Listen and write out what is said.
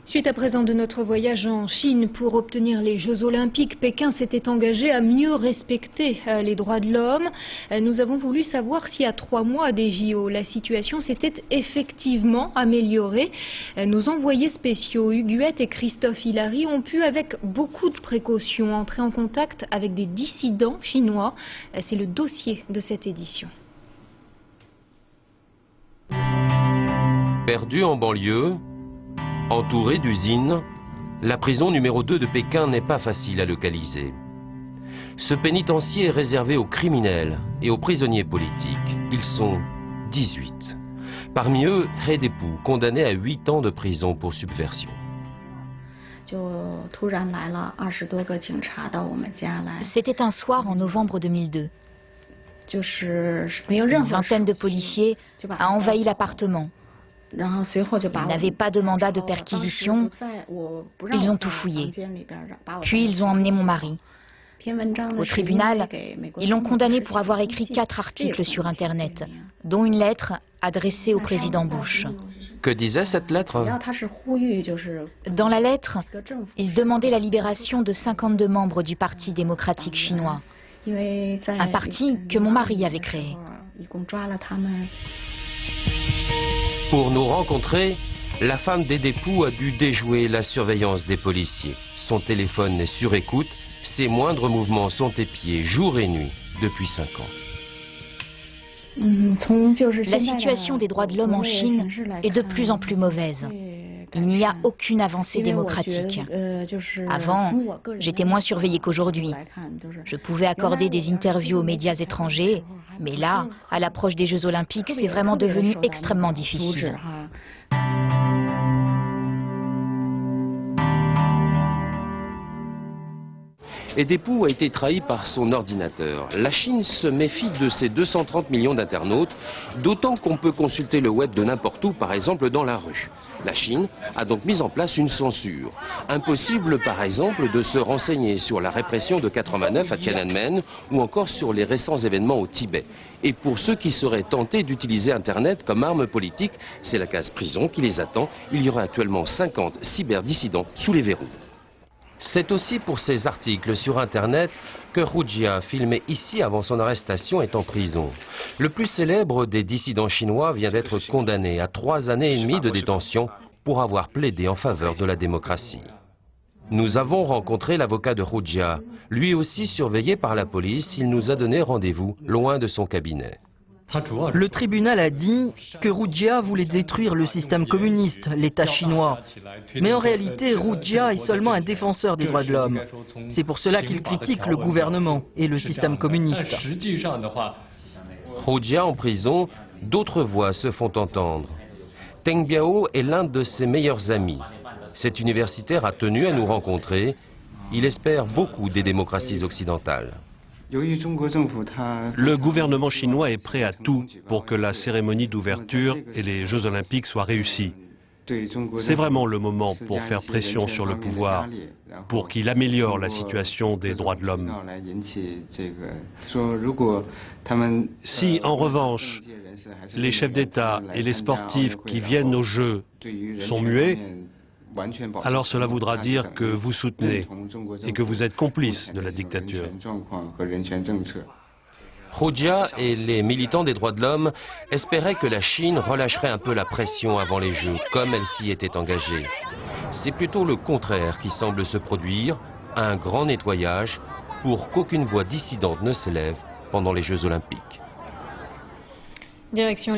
Suite à présent de notre voyage en Chine pour obtenir les Jeux Olympiques, Pékin s'était engagé à mieux respecter les droits de l'homme. Nous avons voulu savoir si à 3 mois des JO, la situation s'était effectivement améliorée. Nos envoyés spéciaux Hugues Huet et Christophe Hilary ont pu, avec beaucoup de précautions, entrer en contact avec des dissidents chinois. C'est le dossier de cette édition. Perdu en banlieue, entouré d'usines, la prison numéro 2 de Pékin n'est pas facile à localiser. Ce pénitencier est réservé aux criminels et aux prisonniers politiques. Ils sont 18. Parmi eux, He Depu, condamné à 8 ans de prison pour subversion. C'était un soir en novembre 2002. Une vingtaine de policiers a envahi l'appartement. Ils n'avaient pas de mandat de perquisition, ils ont tout fouillé. Puis ils ont emmené mon mari. Au tribunal, ils l'ont condamné pour avoir écrit 4 articles sur Internet, dont une lettre adressée au président Bush. Que disait cette lettre? Dans la lettre, il demandait la libération de 52 membres du Parti démocratique chinois, un parti que mon mari avait créé. Pour nous rencontrer, la femme des Depu a dû déjouer la surveillance des policiers. Son téléphone est sur écoute, ses moindres mouvements sont épiés jour et nuit depuis 5 ans. La situation des droits de l'homme en Chine est de plus en plus mauvaise. Il n'y a aucune avancée démocratique. Avant, j'étais moins surveillée qu'aujourd'hui. Je pouvais accorder des interviews aux médias étrangers, mais là, à l'approche des Jeux Olympiques, c'est vraiment devenu extrêmement difficile. Et Depu a été trahi par son ordinateur. La Chine se méfie de ses 230 millions d'internautes, d'autant qu'on peut consulter le web de n'importe où, par exemple dans la rue. La Chine a donc mis en place une censure. Impossible, par exemple, de se renseigner sur la répression de 89 à Tiananmen ou encore sur les récents événements au Tibet. Et pour ceux qui seraient tentés d'utiliser Internet comme arme politique, c'est la case prison qui les attend. Il y aura actuellement 50 cyberdissidents sous les verrous. C'est aussi pour ses articles sur Internet que Hu Jia, filmé ici avant son arrestation, est en prison. Le plus célèbre des dissidents chinois vient d'être condamné à 3 années et demie de détention pour avoir plaidé en faveur de la démocratie. Nous avons rencontré l'avocat de Hu Jia. Lui aussi surveillé par la police, il nous a donné rendez-vous loin de son cabinet. Le tribunal a dit que Hu Jia voulait détruire le système communiste, l'État chinois. Mais en réalité, Hu Jia est seulement un défenseur des droits de l'homme. C'est pour cela qu'il critique le gouvernement et le système communiste. Hu Jia en prison, d'autres voix se font entendre. Teng Biao est l'un de ses meilleurs amis. Cet universitaire a tenu à nous rencontrer. Il espère beaucoup des démocraties occidentales. Le gouvernement chinois est prêt à tout pour que la cérémonie d'ouverture et les Jeux Olympiques soient réussis. C'est vraiment le moment pour faire pression sur le pouvoir, pour qu'il améliore la situation des droits de l'homme. Si, en revanche, les chefs d'État et les sportifs qui viennent aux Jeux sont muets, alors cela voudra dire que vous soutenez et que vous êtes complice de la dictature. Hu Jia et les militants des droits de l'homme espéraient que la Chine relâcherait un peu la pression avant les Jeux, comme elle s'y était engagée. C'est plutôt le contraire qui semble se produire, un grand nettoyage pour qu'aucune voix dissidente ne s'élève pendant les Jeux Olympiques. Direction